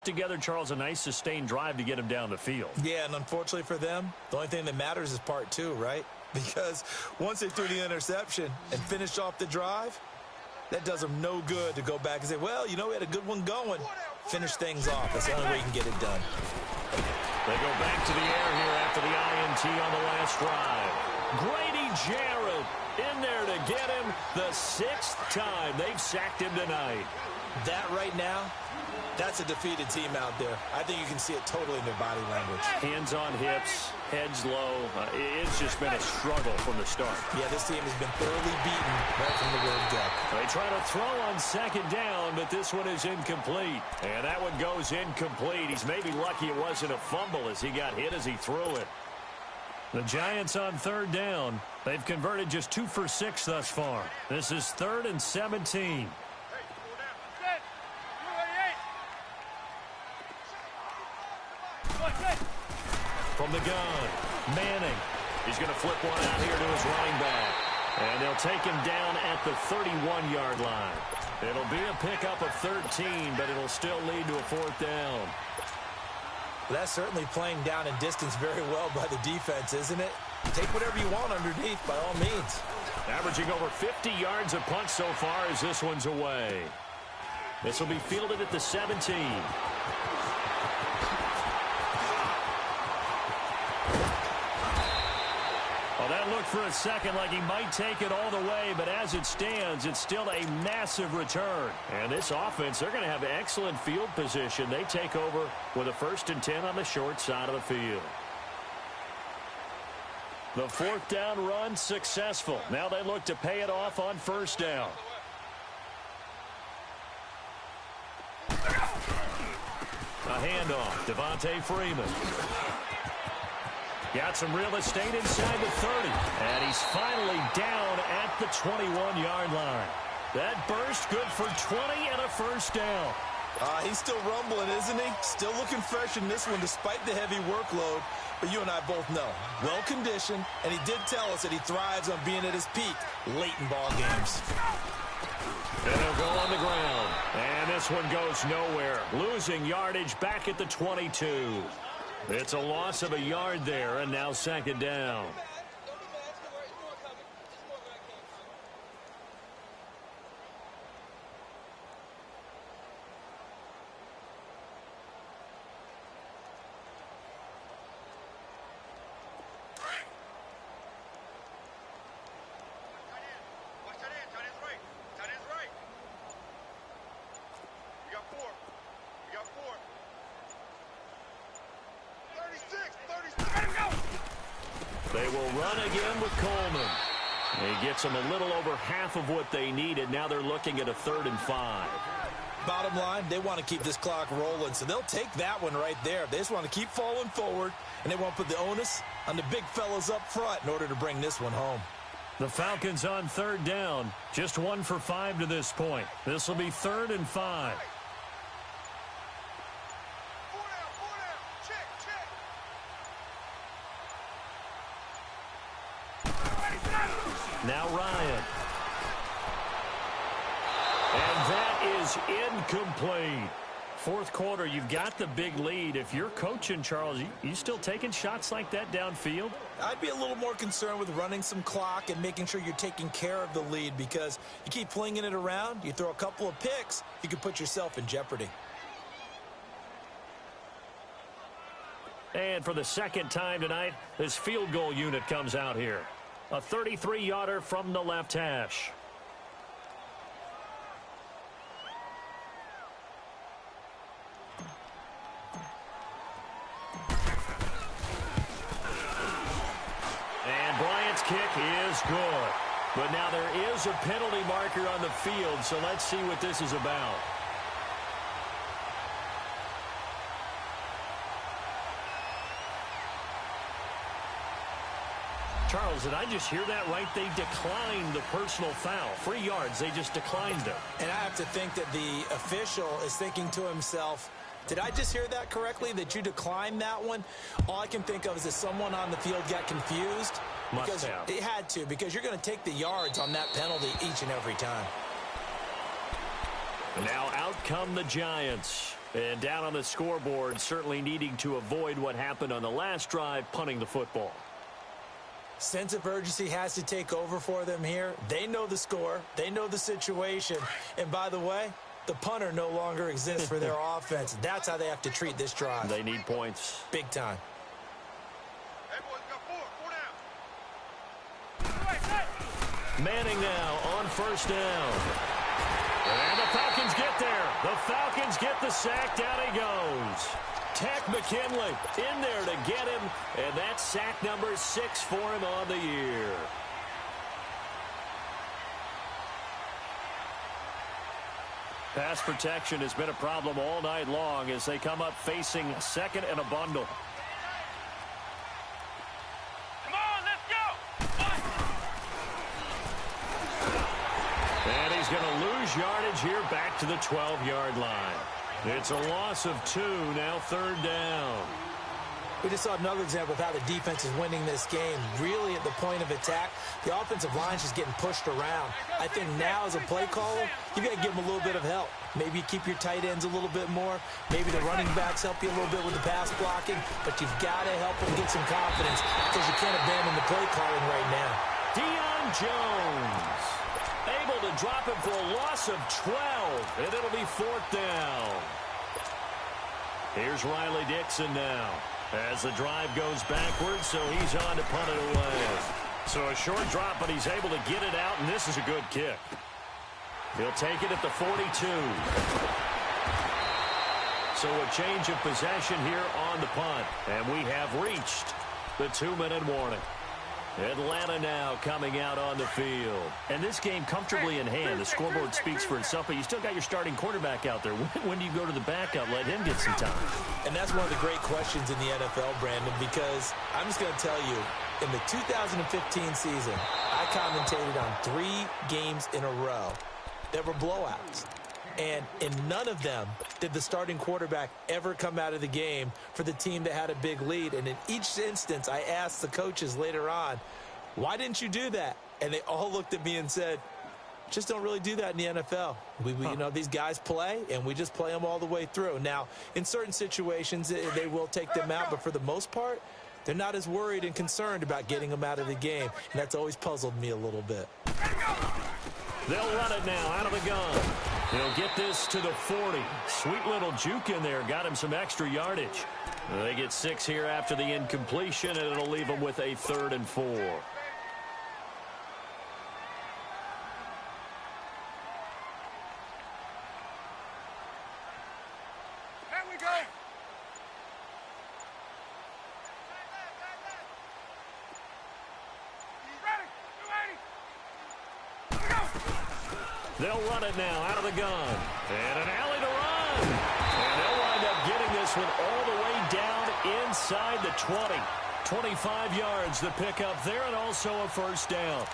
together, Charles, a nice sustained drive to get him down the field. Yeah, and unfortunately for them, the only thing that matters is part two, right? Because once they threw the interception and finished off the drive, that does them no good to go back and say, well, you know, we had a good one going. Finish things off. That's the only way you can get it done. They go back to the air here after the INT on the last drive. Grady Jarrett in there to get him the 6th time they've sacked him tonight. That right now, that's a defeated team out there. I think you can see it totally in their body language. Hands on hips, heads low. It's just been a struggle from the start. Yeah, this team has been thoroughly beaten right from the word go. They try to throw on 2nd down, but this one is incomplete. And that one goes incomplete. He's maybe lucky it wasn't a fumble as he got hit as he threw it. The Giants on 3rd down. They've converted just 2 for 6 thus far. This is 3rd and 17. From the gun, Manning. He's going to flip one out here to his running back. And they'll take him down at the 31-yard line. It'll be a pickup of 13, but it'll still lead to a 4th down. That's certainly playing down in distance very well by the defense, isn't it? Take whatever you want underneath, by all means. Averaging over 50 yards a punt so far as this one's away. This will be fielded at the 17. That looked for a second like he might take it all the way, but as it stands, it's still a massive return. And this offense, they're going to have excellent field position. They take over with a 1st and 10 on the short side of the field. The 4th down run successful. Now they look to pay it off on 1st down. A handoff, Devontae Freeman. Got some real estate inside the 30. And he's finally down at the 21-yard line. That burst good for 20 and a 1st down. He's still rumbling, isn't he? Still looking fresh in this one despite the heavy workload. But you and I both know, well-conditioned, and he did tell us that he thrives on being at his peak late in ball games. And he'll go on the ground. And this one goes nowhere. Losing yardage back at the 22. It's a loss of a yard there, and now 2nd down. They will run again with Coleman. He gets them a little over half of what they needed. Now they're looking at a 3rd and 5. Bottom line, they want to keep this clock rolling, so they'll take that one right there. They just want to keep falling forward, and they want to put the onus on the big fellas up front in order to bring this one home. The Falcons on 3rd down. Just 1 for 5 to this point. This will be 3rd and 5. Now Ryan. And that is incomplete. 4th quarter, you've got the big lead. If you're coaching, Charles, you still taking shots like that downfield? I'd be a little more concerned with running some clock and making sure you're taking care of the lead, because you keep flinging it around, you throw a couple of picks, you can put yourself in jeopardy. And for the 2nd time tonight, this field goal unit comes out here. A 33-yarder from the left hash. And Bryant's kick is good. But now there is a penalty marker on the field, so let's see what this is about. Charles, did I just hear that right? They declined the personal foul. 3 yards, they just declined it. And I have to think that the official is thinking to himself, did I just hear that correctly, that you declined that one? All I can think of is that someone on the field got confused. Must have. It had to, because you're going to take the yards on that penalty each and every time. Now out come the Giants. And down on the scoreboard, certainly needing to avoid what happened on the last drive, punting the football. Sense of urgency has to take over for them here. They know the score. They know the situation. And by the way, the punter no longer exists for their offense. That's how they have to treat this drive. They need points. Big time. Manning now on first down. And the Falcons get there. The Falcons get the sack. Down he goes. Tech McKinley in there to get him. And that's sack number 6 for him on the year. Pass protection has been a problem all night long as they come up facing second and a bundle. Come on, let's go! And he's going to lose yardage here back to the 12-yard line. It's a loss of 2, now third down. We just saw another example of how the defense is winning this game. Really at the point of attack, the offensive line is just getting pushed around. I think now as a play caller, you got to give them a little bit of help. Maybe keep your tight ends a little bit more. Maybe the running backs help you a little bit with the pass blocking. But you've got to help them get some confidence because you can't abandon the play calling right now. Deion Jones able to drop him for a loss of 12, and it'll be fourth down. Here's Riley Dixon now as the drive goes backwards, so he's on to punt it away. So a short drop, but he's able to get it out, and this is a good kick. He'll take it at the 42. So a change of possession here on the punt, and we have reached the 2-minute warning. Atlanta now coming out on the field. And this game comfortably in hand. The scoreboard speaks for itself, but you still got your starting quarterback out there. When do you go to the backup, let him get some time? And that's one of the great questions in the NFL, Brandon, because I'm just going to tell you, in the 2015 season, I commentated on 3 games in a row that were blowouts. And in none of them did the starting quarterback ever come out of the game for the team that had a big lead. And in each instance, I asked the coaches later on, why didn't you do that? And they all looked at me and said, just don't really do that in the NFL. You know, these guys play, and we just play them all the way through. Now, in certain situations, they will take them out, but for the most part, they're not as worried and concerned about getting them out of the game. And that's always puzzled me a little bit. They'll run it now out of the gun. He'll get this to the 40. Sweet little juke in there. Got him some extra yardage. They get 6 here after the incompletion, and it'll leave them with a 3rd and 4. Here we go! They'll run it now out of the gun. And an alley to run. And they'll wind up getting this one all the way down inside the 20. 25 yards the pickup there, and also a first down.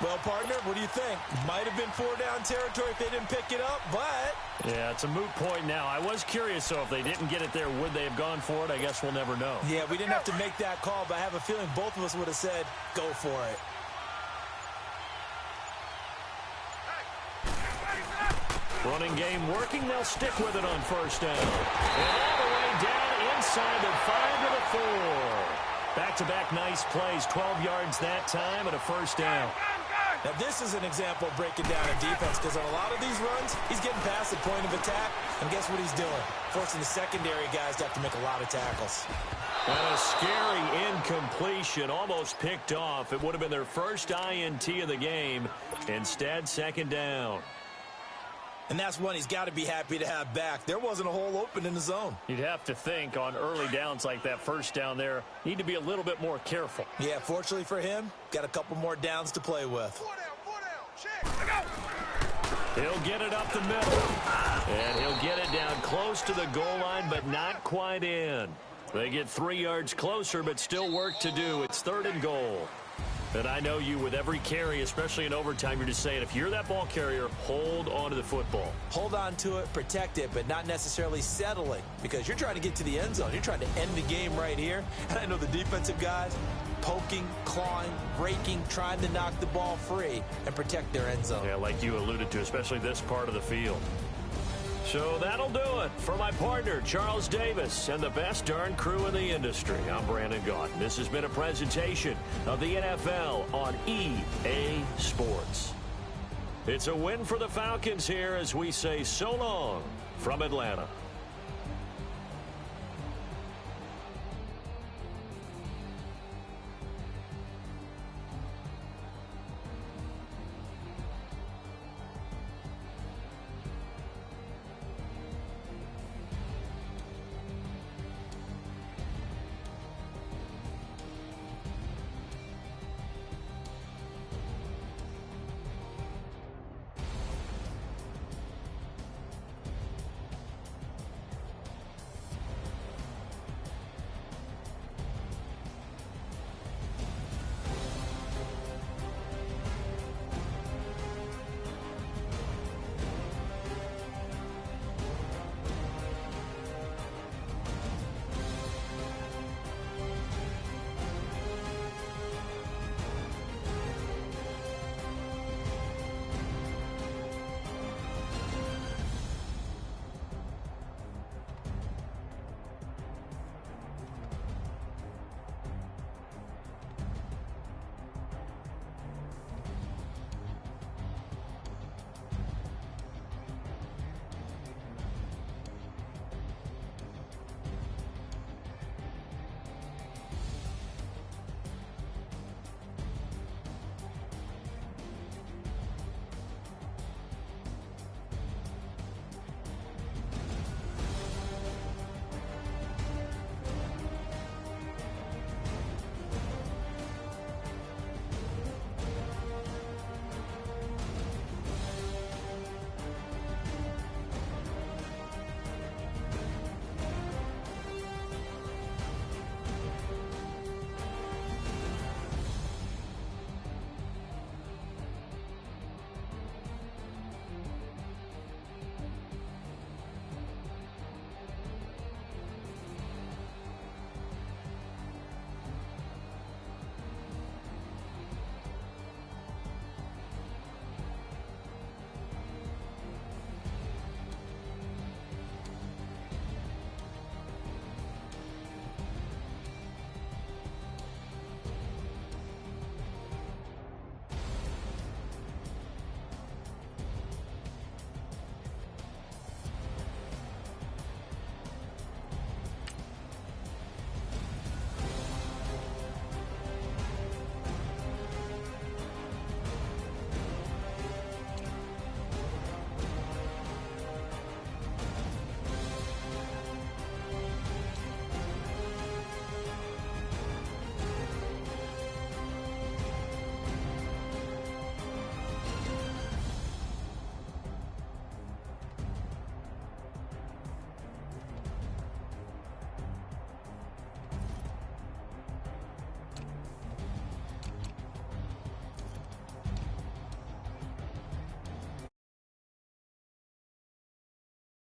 Well, partner, what do you think? Might have been 4-down territory if they didn't pick it up, but... Yeah, it's a moot point now. I was curious, so if they didn't get it there, would they have gone for it? I guess we'll never know. Yeah, we didn't have to make that call, but I have a feeling both of us would have said, go for it. Running game working. They'll stick with it on first down. And all the way down inside the 5 to the 4. Back-to-back nice plays. 12 yards that time and a first down. Now, this is an example of breaking down a defense because on a lot of these runs, he's getting past the point of attack, and guess what he's doing? Forcing the secondary guys to have to make a lot of tackles. And a scary incompletion, almost picked off. It would have been their first INT of the game. Instead, second down. And that's one he's got to be happy to have back. There wasn't a hole open in the zone. You'd have to think on early downs like that first down there, need to be a little bit more careful. Yeah, fortunately for him, got a couple more downs to play with. 4 down, check, go! He'll get it up the middle. And he'll get it down close to the goal line, but not quite in. They get 3 yards closer, but still work to do. It's 3rd and goal. And I know you, with every carry, especially in overtime, you're just saying, if you're that ball carrier, hold on to the football. Hold on to it, protect it, but not necessarily settling, because you're trying to get to the end zone. You're trying to end the game right here. And I know the defensive guys poking, clawing, raking, trying to knock the ball free and protect their end zone. Yeah, like you alluded to, especially this part of the field. So that'll do it. For my partner, Charles Davis, and the best darn crew in the industry, I'm Brandon Gaudin. This has been a presentation of the NFL on EA Sports. It's a win for the Falcons here as we say so long from Atlanta.